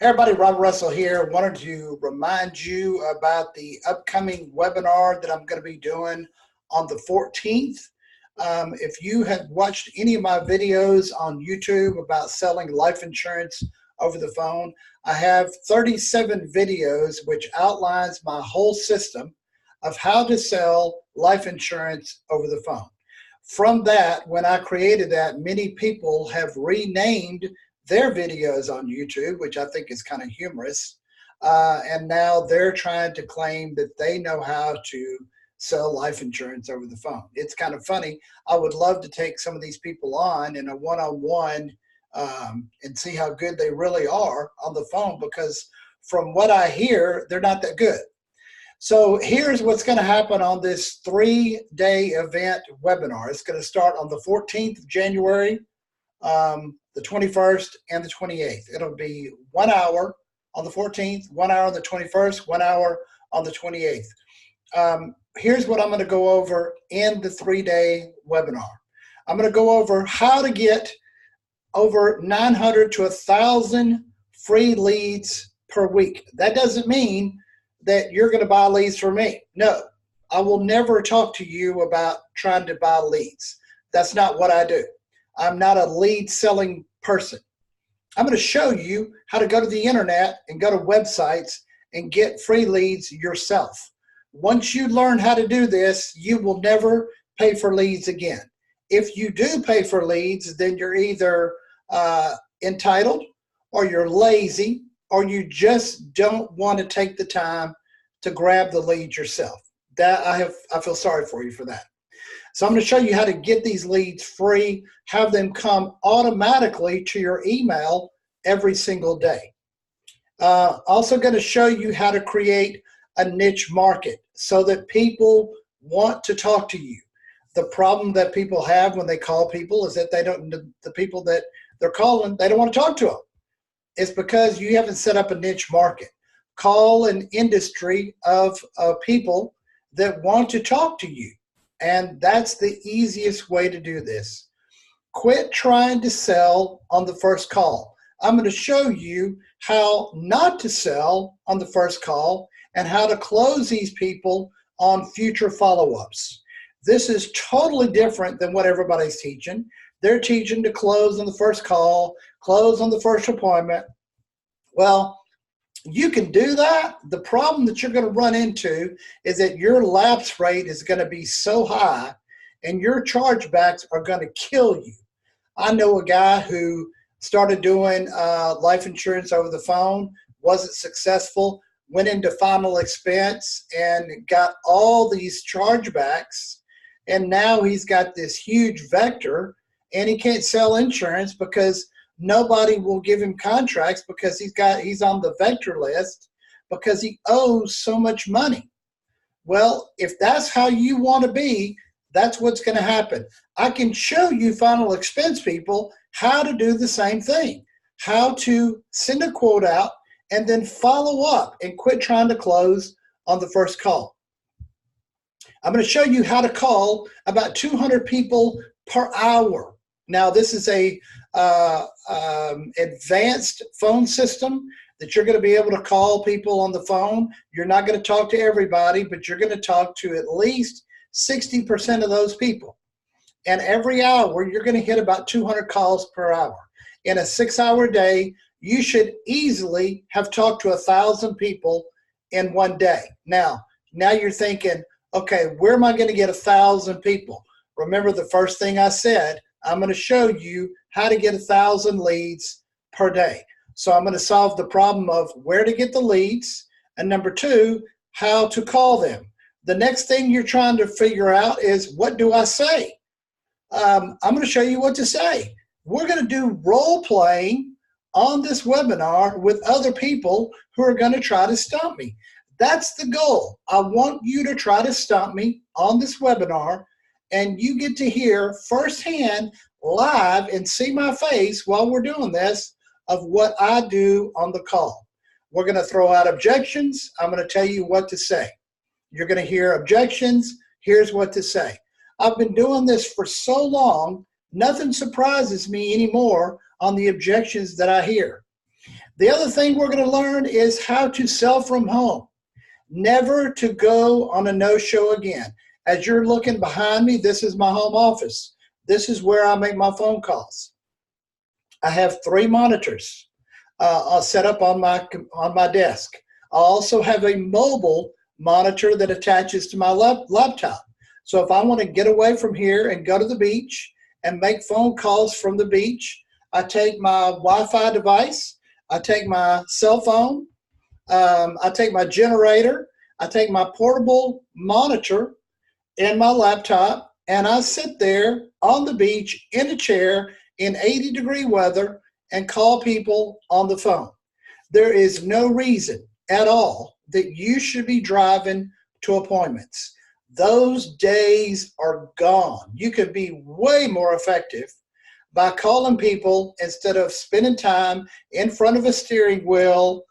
Hey everybody, Rob Russell here. Wanted to remind you about the upcoming webinar that I'm going to be doing on the 14th. If you have watched any of my videos on YouTube about selling life insurance over the phone, I have 37 videos which outlines my whole system of how to sell life insurance over the phone. From that, when I created that, many people have renamed their videos on YouTube, which I think is kind of humorous. And now they're trying to claim that they know how to sell life insurance over the phone. It's kind of funny. I would love to take some of these people on in a one-on-one and see how good they really are on the phone, because from what I hear, they're not that good. So here's what's going to happen on this 3-day event webinar. It's going to start on the 14th of January, the 21st, and the 28th. It'll be 1 hour on the 14th, 1 hour on the 21st, 1 hour on the 28th. Here's what I'm going to go over in the 3-day webinar. I'm going to go over how to get over 900 to 1,000 free leads per week. That doesn't mean that you're going to buy leads from me. No, I will never talk to you about trying to buy leads. That's not what I do. I'm not a lead selling person. I'm going to show you how to go to the internet and go to websites and get free leads yourself. Once you learn how to do this, you will never pay for leads again. If you do pay for leads, then you're either entitled, or you're lazy, or you just don't want to take the time to grab the lead yourself. I feel sorry for you for that. So I'm going to show you how to get these leads free, have them come automatically to your email every single day. Also going to show you how to create a niche market so that people want to talk to you. The problem that people have when they call people is that the people that they're calling, they don't want to talk to them. It's because you haven't set up a niche market. Call an industry of people that want to talk to you. And that's the easiest way to do this. Quit trying to sell on the first call. I'm going to show you how not to sell on the first call and how to close these people on future follow-ups. This is totally different than what everybody's teaching. They're teaching to close on the first call, close on the first appointment. Well, you can do that. The problem that you're going to run into is that your lapse rate is going to be so high and your chargebacks are going to kill you. I know a guy who started doing life insurance over the phone, wasn't successful, went into final expense and got all these chargebacks. And now he's got this huge vector and he can't sell insurance because nobody will give him contracts because he's on the vector list because he owes so much money. Well, if that's how you want to be, that's what's going to happen. I can show you final expense people how to do the same thing, how to send a quote out and then follow up and quit trying to close on the first call. I'm going to show you how to call about 200 people per hour. Now, this is a advanced phone system that you're going to be able to call people on the phone. You're not going to talk to everybody, but you're going to talk to at least 60% of those people. And every hour, you're going to hit about 200 calls per hour. In a 6-hour day, you should easily have talked to 1,000 people in one day. Now you're thinking, okay, where am I going to get 1,000 people? Remember the first thing I said, I'm going to show you how to get 1,000 leads per day. So I'm going to solve the problem of where to get the leads, and number 2, how to call them. The next thing you're trying to figure out is, what do I say? I'm going to show you what to say. We're going to do role playing on this webinar with other people who are going to try to stump me. That's the goal. I want you to try to stump me on this webinar, and you get to hear firsthand, live, and see my face while we're doing this of what I do on the call. We're going to throw out objections. I'm going to tell you what to say. You're going to hear objections. Here's what to say. I've been doing this for so long, nothing surprises me anymore on the objections that I hear. The other thing we're going to learn is how to sell from home. Never to go on a no-show again. As you're looking behind me, this is my home office. This is where I make my phone calls. I have 3 monitors set up on my desk. I also have a mobile monitor that attaches to my laptop. So if I want to get away from here and go to the beach and make phone calls from the beach, I take my Wi-Fi device, I take my cell phone, I take my generator, I take my portable monitor and my laptop, and I sit there on the beach in a chair in 80-degree weather and call people on the phone. There is no reason at all that you should be driving to appointments. Those days are gone. You could be way more effective by calling people instead of spending time in front of a steering wheel,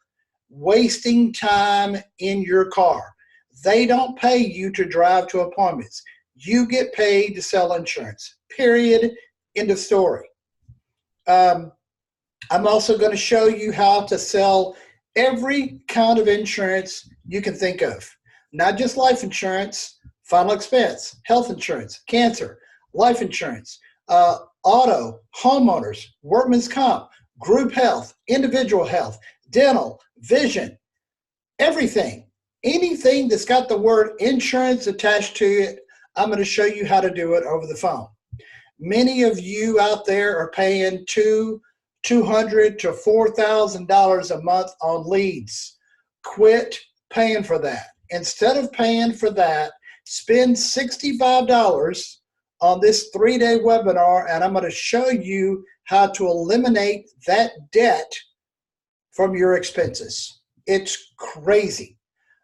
wasting time in your car. They don't pay you to drive to appointments. You get paid to sell insurance, period, end of story. I'm also going to show you how to sell every kind of insurance you can think of. Not just life insurance, final expense, health insurance, cancer, life insurance, auto, homeowners, workman's comp, group health, individual health, dental, vision, everything. Anything that's got the word insurance attached to it, I'm going to show you how to do it over the phone. Many of you out there are paying $200 to $4,000 a month on leads. Quit paying for that. Instead of paying for that, spend $65 on this 3-day webinar, and I'm going to show you how to eliminate that debt from your expenses. It's crazy.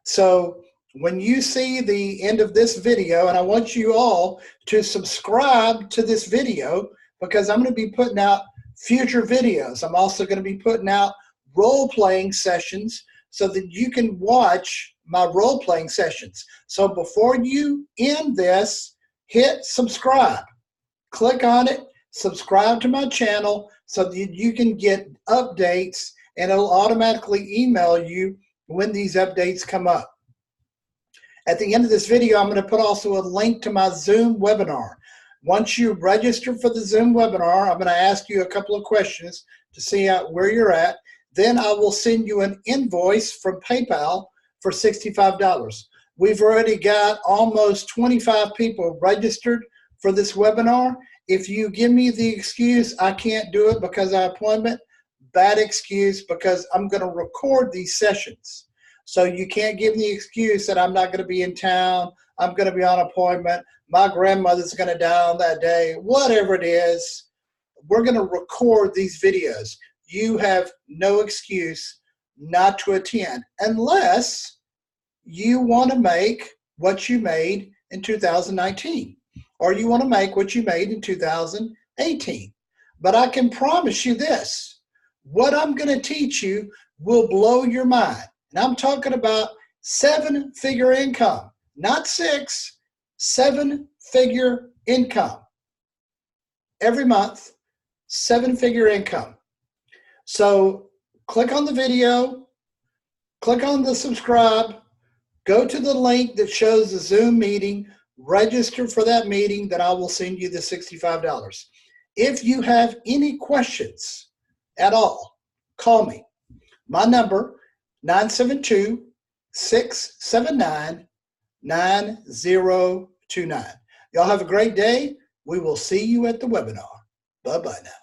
So when you see the end of this video, and I want you all to subscribe to this video because I'm going to be putting out future videos. I'm also going to be putting out role-playing sessions so that you can watch my role-playing sessions. So before you end this, hit subscribe. Click on it, subscribe to my channel so that you can get updates, and it'll automatically email you when these updates come up. At the end of this video, I'm going to put also a link to my Zoom webinar. Once you register for the Zoom webinar, I'm going to ask you a couple of questions to see where you're at. Then I will send you an invoice from PayPal for $65. We've already got almost 25 people registered for this webinar. If you give me the excuse I can't do it because of appointment, bad excuse, because I'm going to record these sessions. So you can't give me the excuse that I'm not going to be in town, I'm going to be on appointment, my grandmother's going to die on that day, whatever it is. We're going to record these videos. You have no excuse not to attend unless you want to make what you made in 2019 or you want to make what you made in 2018. But I can promise you this, what I'm going to teach you will blow your mind. And I'm talking about 7-figure income, not 6, 7-figure income. Every month, 7-figure income. So click on the video, click on the subscribe, go to the link that shows the Zoom meeting, register for that meeting, then I will send you the $65. If you have any questions at all, call me. My number, 972-679-9029. Y'all have a great day. We will see you at the webinar. Bye-bye now.